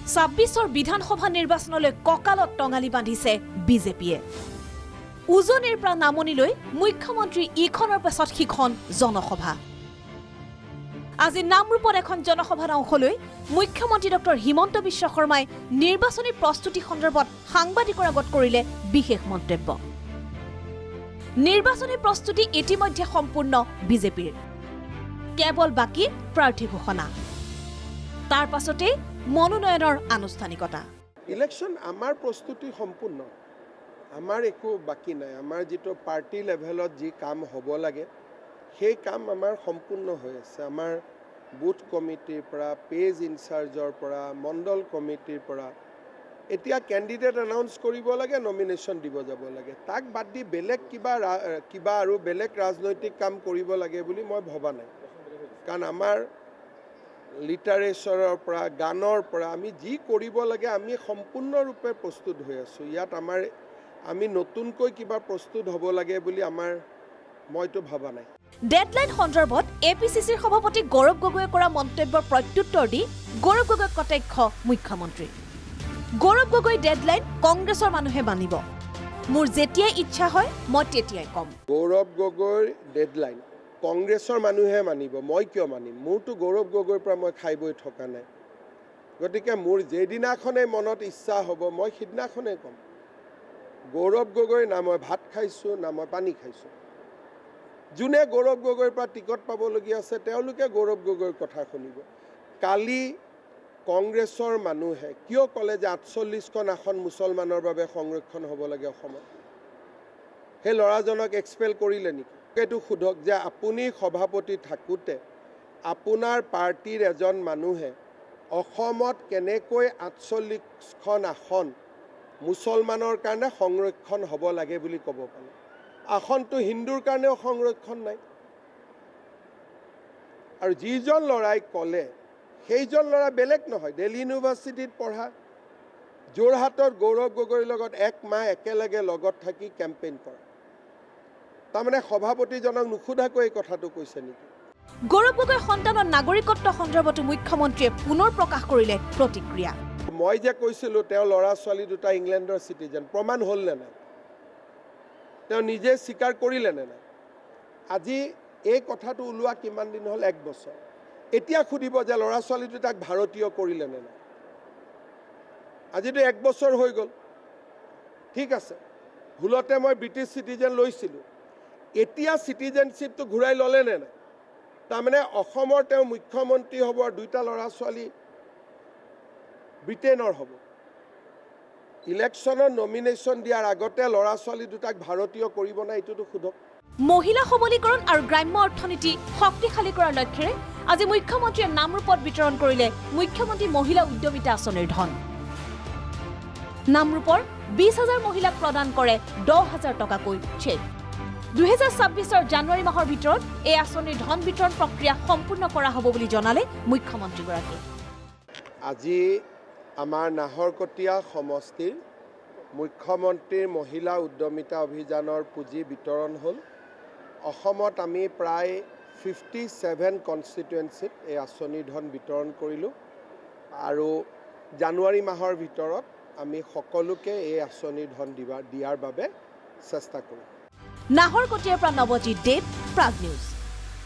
২৬ৰ বিধানসভা নিৰ্বাচনলৈ কঁকালত টঙালি বান্ধিছে বিজেপিয়ে। উজনিৰ পৰা নামনিলৈ মুখ্যমন্ত্ৰী ইখনৰ পাছত সিখন জনসভা। আজি নামৰূপত এখন জনসভাত অংশ লৈ মুখ্যমন্ত্ৰী ডক্টৰ হিমন্ত বিশ্ব শৰ্মাই নিৰ্বাচনী প্ৰস্তুতি সন্দৰ্ভত সাংবাদিকৰ আগত কৰিলে বিশেষ মন্তব্য। নিৰ্বাচনী প্ৰস্তুতি ইতিমধ্যে সম্পূৰ্ণ বিজেপিৰ, কেৱল বাকী প্ৰাৰ্থী ঘোষণা, তাৰ পাছতে মনোনয়নৰ আনুষ্ঠানিকতা। ইলেকশ্যন আমাৰ প্ৰস্তুতি সম্পূৰ্ণ, আমাৰ একো বাকী নাই। আমাৰ যিটো পাৰ্টি লেভেলত যি কাম হ'ব লাগে সেই কাম আমাৰ সম্পূৰ্ণ হৈ আছে। আমাৰ বুথ কমিটিৰ পৰা, পেজ ইনচাৰ্জৰ পৰা, মণ্ডল কমিটিৰ পৰা এতিয়া কেণ্ডিডেট এনাউন্স কৰিব লাগে, নমিনেশ্যন দিব যাব লাগে। তাক বাদ দি বেলেগ কিবা আৰু বেলেগ ৰাজনৈতিক কাম কৰিব লাগে বুলি মই ভবা নাই। কাৰণ আমাৰ লিটাৰেচাৰৰ পৰা, গানৰ পৰা আমি যি কৰিব লাগে আমি সম্পূৰ্ণৰূপে প্ৰস্তুত হৈ আছোঁ। ইয়াত আমি নতুনকৈ কিবা প্ৰস্তুত হ'ব লাগে বুলি মইতো ভবা নাই। ডেডলাইন সন্দৰ্ভত এপিচিচিৰ সভাপতি গৌৰৱ গগৈয়ে কৰা মন্তব্যৰ প্ৰত্যুত্তৰ দি গৌৰৱ গগৈ কটাক্ষ মুখ্যমন্ত্ৰী। গৌৰৱ গগৈ ডেডলাইন কংগ্ৰেছৰ মানুহে মানিব, মোৰ যেতিয়াই ইচ্ছা হয় মই তেতিয়াই কম। গৌৰৱ গগৈৰ ডেডলাইন কংগ্ৰেছৰ মানুহে মানিব, মই কিয় মানিম? মোৰতো গৌৰৱ গগৈৰ পৰা মই খাই বৈ থকা নাই। গতিকে মোৰ যেদিনাখনেই মনত ইচ্ছা হ'ব মই সিদিনাখনেই ক'ম। গৌৰৱ গগৈ না মই ভাত খাইছোঁ না মই পানী খাইছোঁ। যোনে গৌৰৱ গগৈৰ পৰা টিকট পাবলগীয়া আছে তেওঁলোকে গৌৰৱ গগৈৰ কথা শুনিব। কালি কংগ্ৰেছৰ মানুহে কিয় ক'লে যে ৪৮খন আসন মুছলমানৰ বাবে সংৰক্ষণ হ'ব লাগে অসমত? সেই ল'ৰাজনক এক্সপেল কৰিলে নেকি? এইটো সোধক যে আপুনি সভাপতি থাকোঁতে আপোনাৰ পাৰ্টিৰ এজন মানুহে অসমত কেনেকৈ ৪৮খন আসন মুছলমানৰ কাৰণে সংৰক্ষণ হ'ব লাগে বুলি ক'ব পালে? আসনটো হিন্দুৰ কাৰণেও সংৰক্ষণ নাই। আৰু যিজন ল'ৰাই ক'লে সেইজন ল'ৰা বেলেগ নহয়, দিল্লী ইউনিভাৰ্চিটিত পঢ়া, যোৰহাটত গৌৰৱ গগৈৰ লগত ১ মাহ একেলগে লগত থাকি কেম্পেইন কৰা। তাৰমানে সভাপতিজনক নুসুধাকৈ এই কথাটো কৈছে নেকি? গৌৰৱ গগৈৰ সন্তানৰ নাগৰিকত্ব সন্দৰ্ভতো মুখ্যমন্ত্ৰীয়ে পুনৰ প্ৰকাশ কৰিলে প্ৰতিক্ৰিয়া। মই যে কৈছিলোঁ তেওঁ ল'ৰা ছোৱালী দুটা ইংলেণ্ডৰ চিটিজেন, প্ৰমাণ হ'ল নে নাই? তেওঁ নিজে স্বীকাৰ কৰিলে নে নাই? আজি এই কথাটো ওলোৱা কিমান দিন হ'ল? ১ বছৰ। এতিয়া সুধিব যে ল'ৰা ছোৱালী দুটাক ভাৰতীয় কৰিলে নে নাই? আজিতো ১ বছৰ হৈ গ'ল। ঠিক আছে, ভুলতে মই ব্ৰিটিছ চিটিজেন লৈছিলোঁ, এতিয়া চিটিজেনশ্বিপটো ঘূৰাই ল'লে নে নাই? তাৰমানে অসমৰ তেওঁ মুখ্যমন্ত্ৰী হ'ব আৰু 2টা ল'ৰা ছোৱালী ব্ৰিটেইনৰ হ'ব। ইলেকশ্যনত নমিনেশ্যন দিয়াৰ আগতে ল'ৰা ছোৱালী দুটাক ভাৰতীয় কৰিব নাই, এইটোতো সোধক। মহিলা সবলীকৰণ আৰু গ্ৰাম্য অৰ্থনীতি শক্তিশালী কৰাৰ লক্ষ্যৰে আজি মুখ্যমন্ত্ৰীয়ে নামৰূপত বিতৰণ কৰিলে মুখ্যমন্ত্ৰী মহিলা উদ্যমিতা আঁচনিৰ ধন। নামৰূপৰ ২০,০০০ মহিলাক প্ৰদান কৰে ১০,০০০ টকাকৈ চেক। ২০২৬ৰ জানুৱাৰী মাহৰ ভিতৰত এই আঁচনিৰ ধন বিতৰণ প্ৰক্ৰিয়া সম্পূৰ্ণ কৰা হ'ব বুলি জনালে মুখ্যমন্ত্ৰীগৰাকীয়ে। আজি আমাৰ নাহৰকটীয়া সমষ্টিৰ মুখ্যমন্ত্ৰীৰ মহিলা উদ্যমিতা অভিযানৰ পুঁজি বিতৰণ হ'ল। অসমত আমি প্ৰায় 57 কনষ্টিটুৱেঞ্চিত এই আঁচনিৰ ধন বিতৰণ কৰিলোঁ আৰু জানুৱাৰী মাহৰ ভিতৰত আমি সকলোকে এই আঁচনিৰ ধন দিয়াৰ বাবে চেষ্টা কৰিম। নাহৰকটীয়াৰ পৰা নৱজিৎ দেৱ, প্ৰাগ নিউজ।